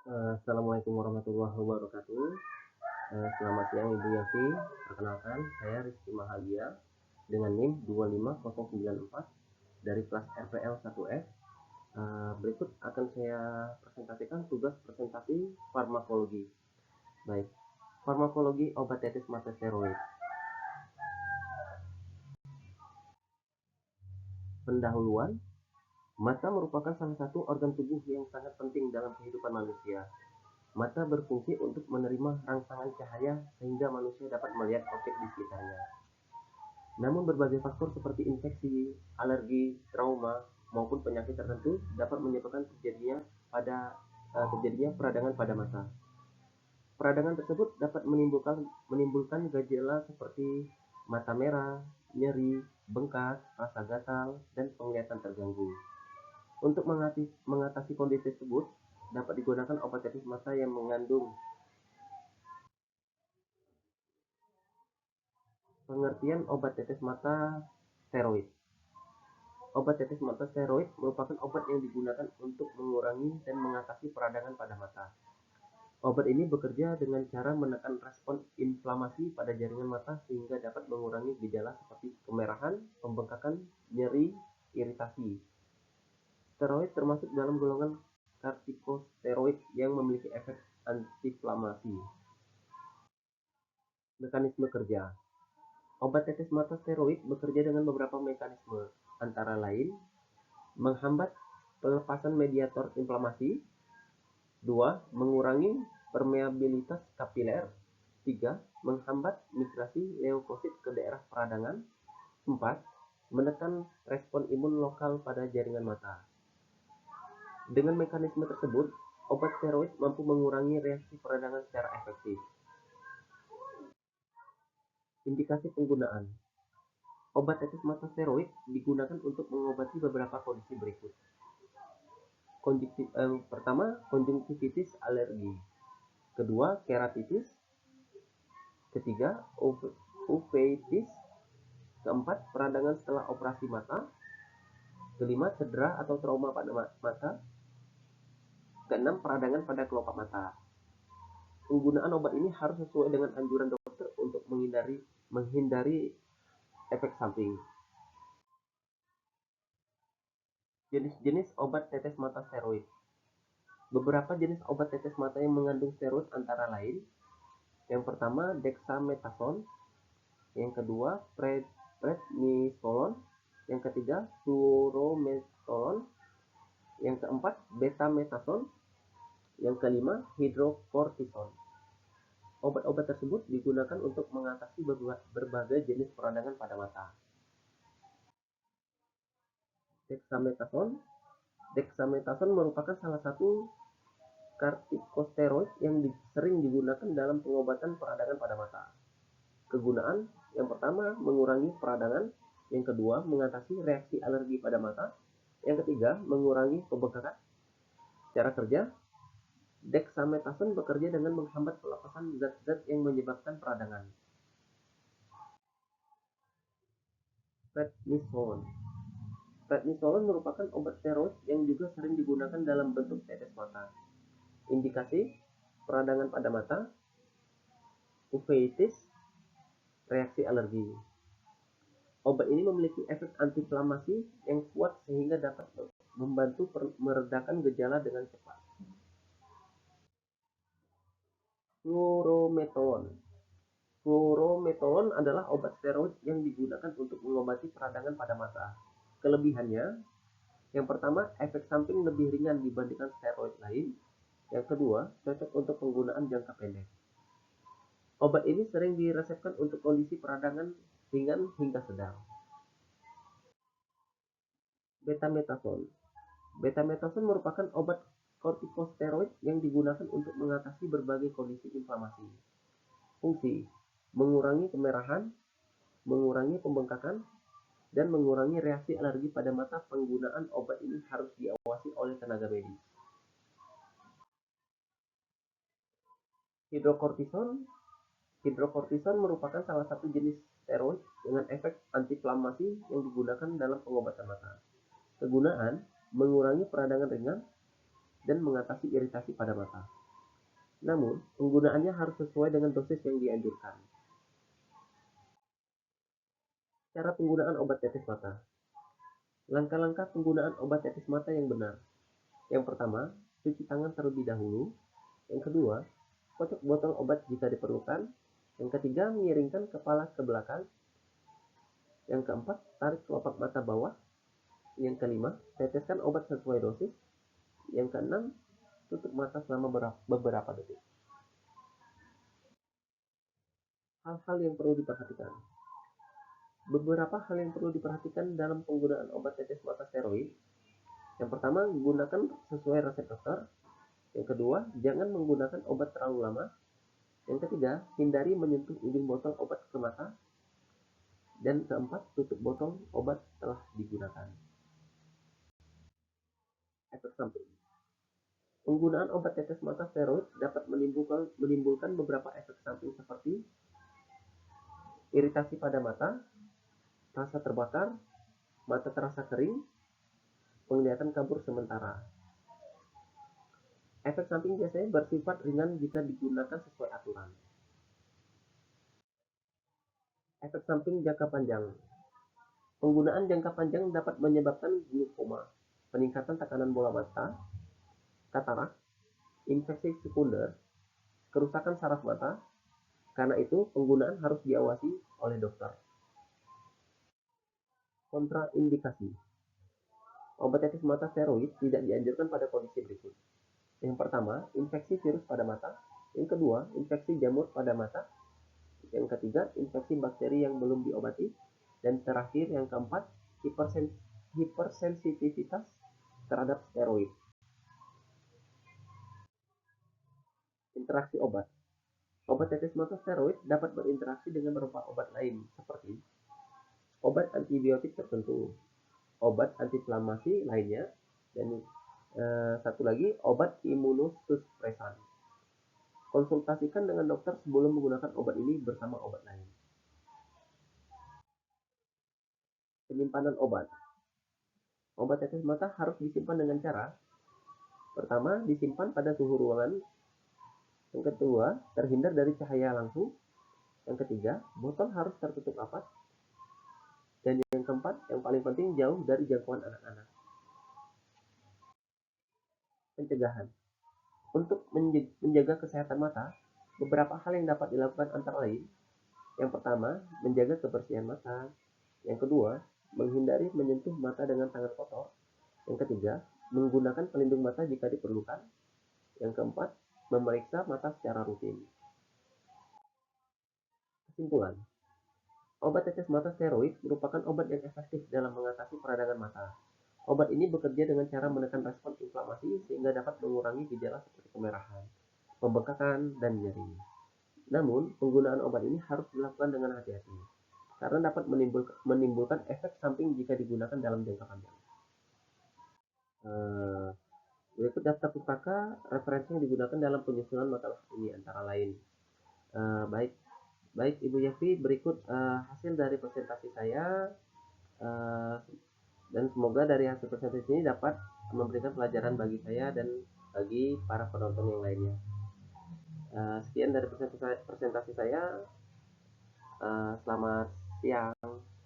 Assalamualaikum warahmatullahi wabarakatuh. Selamat siang Ibu Yafi. Perkenalkan, saya Rizky Mahagia dengan NIM 25094 dari kelas RPL 1F. Berikut akan saya presentasikan tugas presentasi farmakologi. Baik, farmakologi obat tetes mata steroid. Pendahuluan, mata merupakan salah satu organ tubuh yang sangat penting dalam kehidupan manusia. Mata berfungsi untuk menerima rangsangan cahaya sehingga manusia dapat melihat objek di sekitarnya. Namun berbagai faktor seperti infeksi, alergi, trauma, maupun penyakit tertentu dapat menyebabkan terjadinya peradangan pada mata. Peradangan tersebut dapat menimbulkan gejala seperti mata merah, nyeri, bengkak, rasa gatal, dan penglihatan terganggu. Untuk mengatasi kondisi tersebut, dapat digunakan obat tetes mata yang mengandung. Pengertian obat tetes mata steroid. Obat tetes mata steroid merupakan obat yang digunakan untuk mengurangi dan mengatasi peradangan pada mata. Obat ini bekerja dengan cara menekan respon inflamasi pada jaringan mata sehingga dapat mengurangi gejala seperti kemerahan, pembengkakan, nyeri, iritasi. Steroid termasuk dalam golongan kortikosteroid yang memiliki efek antiinflamasi. Mekanisme kerja. Obat tetes mata steroid bekerja dengan beberapa mekanisme, antara lain menghambat pelepasan mediator inflamasi, 2. Mengurangi permeabilitas kapiler, 3. Menghambat migrasi leukosit ke daerah peradangan, 4. Menekan respon imun lokal pada jaringan mata. Dengan mekanisme tersebut, obat steroid mampu mengurangi reaksi peradangan secara efektif. Indikasi penggunaan. Obat tetes mata steroid digunakan untuk mengobati beberapa kondisi berikut. Pertama, konjungtivitis alergi. Kedua, keratitis. Ketiga, uveitis. Keempat, peradangan setelah operasi mata. Kelima, cedera atau trauma pada mata. Keenam, peradangan pada kelopak mata. Penggunaan obat ini harus sesuai dengan anjuran dokter untuk menghindari efek samping. Jenis-jenis obat tetes mata steroid. Beberapa jenis obat tetes mata yang mengandung steroid antara lain: yang pertama, dexamethasone; yang kedua, prednisolon; yang ketiga, fluoromesolon; yang keempat, betamethasone; yang kelima, hidrokortison. Obat-obat tersebut digunakan untuk mengatasi berbagai jenis peradangan pada mata. Dexamethasone merupakan salah satu kortikosteroid yang sering digunakan dalam pengobatan peradangan pada mata. Kegunaan: yang pertama, mengurangi peradangan; yang kedua, mengatasi reaksi alergi pada mata; yang ketiga, mengurangi pembengkakan. Cara kerja: dexamethasone bekerja dengan menghambat pelepasan zat-zat yang menyebabkan peradangan. Prednisolon merupakan obat steroid yang juga sering digunakan dalam bentuk tetes mata. Indikasi: peradangan pada mata, uveitis, reaksi alergi. Obat ini memiliki efek antiinflamasi yang kuat sehingga dapat membantu meredakan gejala dengan cepat. Fluoromesolon adalah obat steroid yang digunakan untuk mengobati peradangan pada mata. Kelebihannya: yang pertama, efek samping lebih ringan dibandingkan steroid lain. Yang kedua, cocok untuk penggunaan jangka pendek. Obat ini sering diresepkan untuk kondisi peradangan ringan hingga sedang. Betamethasone merupakan obat kortikosteroid yang digunakan untuk mengatasi berbagai kondisi inflamasi. Fungsi: mengurangi kemerahan, mengurangi pembengkakan, dan mengurangi reaksi alergi pada mata. Penggunaan obat ini harus diawasi oleh tenaga medis. Hidrokortison merupakan salah satu jenis steroid dengan efek antiinflamasi yang digunakan dalam pengobatan mata. Kegunaan: mengurangi peradangan ringan, dan mengatasi iritasi pada mata. Namun, penggunaannya harus sesuai dengan dosis yang dianjurkan. Cara penggunaan obat tetes mata. Langkah-langkah penggunaan obat tetes mata yang benar. Yang pertama, cuci tangan terlebih dahulu. Yang kedua, kocok botol obat jika diperlukan. Yang ketiga, miringkan kepala ke belakang. Yang keempat, tarik kelopak mata bawah. Yang kelima, teteskan obat sesuai dosis. Yang keenam, tutup mata selama beberapa detik. Hal-hal yang perlu diperhatikan. Beberapa hal yang perlu diperhatikan dalam penggunaan obat tetes mata steroid. Yang pertama, gunakan sesuai resep dokter. Yang kedua, jangan menggunakan obat terlalu lama. Yang ketiga, hindari menyentuh ujung botol obat ke mata. Dan keempat, tutup botol obat setelah digunakan. Efek samping. Penggunaan obat tetes mata steroid dapat menimbulkan beberapa efek samping seperti iritasi pada mata, rasa terbakar, mata terasa kering, penglihatan kabur sementara. Efek samping biasanya bersifat ringan jika digunakan sesuai aturan. Efek samping jangka panjang. Penggunaan jangka panjang dapat menyebabkan glaukoma, peningkatan tekanan bola mata, katarak, infeksi sekunder, kerusakan saraf mata. Karena itu, penggunaan harus diawasi oleh dokter. Kontraindikasi. Obat tetes mata steroid tidak dianjurkan pada kondisi berikut. Yang pertama, infeksi virus pada mata. Yang kedua, infeksi jamur pada mata. Yang ketiga, infeksi bakteri yang belum diobati. Dan terakhir, yang keempat, hipersensitivitas terhadap steroid. Interaksi obat. Obat tetes mata steroid dapat berinteraksi dengan beberapa obat lain, seperti obat antibiotik tertentu, obat antiinflamasi lainnya, dan satu lagi, obat imunosupresan. Konsultasikan dengan dokter sebelum menggunakan obat ini bersama obat lain. Penyimpanan obat. Obat tetes mata harus disimpan dengan cara: pertama, disimpan pada suhu ruangan. Yang kedua, terhindar dari cahaya langsung. Yang ketiga, botol harus tertutup rapat. Dan yang keempat, yang paling penting, jauh dari jangkauan anak-anak. Pencegahan. Untuk menjaga kesehatan mata, beberapa hal yang dapat dilakukan antara lain: yang pertama, menjaga kebersihan mata. Yang kedua, menghindari menyentuh mata dengan tangan kotor. Yang ketiga, menggunakan pelindung mata jika diperlukan. Yang keempat, memeriksa mata secara rutin. Kesimpulan. Obat tetes mata steroid merupakan obat yang efektif dalam mengatasi peradangan mata. Obat ini bekerja dengan cara menekan respon inflamasi sehingga dapat mengurangi gejala seperti kemerahan, pembengkakan, dan nyeri. Namun, penggunaan obat ini harus dilakukan dengan hati-hati, karena dapat menimbulkan efek samping jika digunakan dalam jangka panjang. Berikut daftar pustaka referensi yang digunakan dalam penyusunan makalah ini antara lain. Baik Ibu Yafi, berikut hasil dari presentasi saya, dan semoga dari hasil presentasi ini dapat memberikan pelajaran bagi saya dan bagi para penonton yang lainnya. Sekian dari presentasi saya. Selamat siang.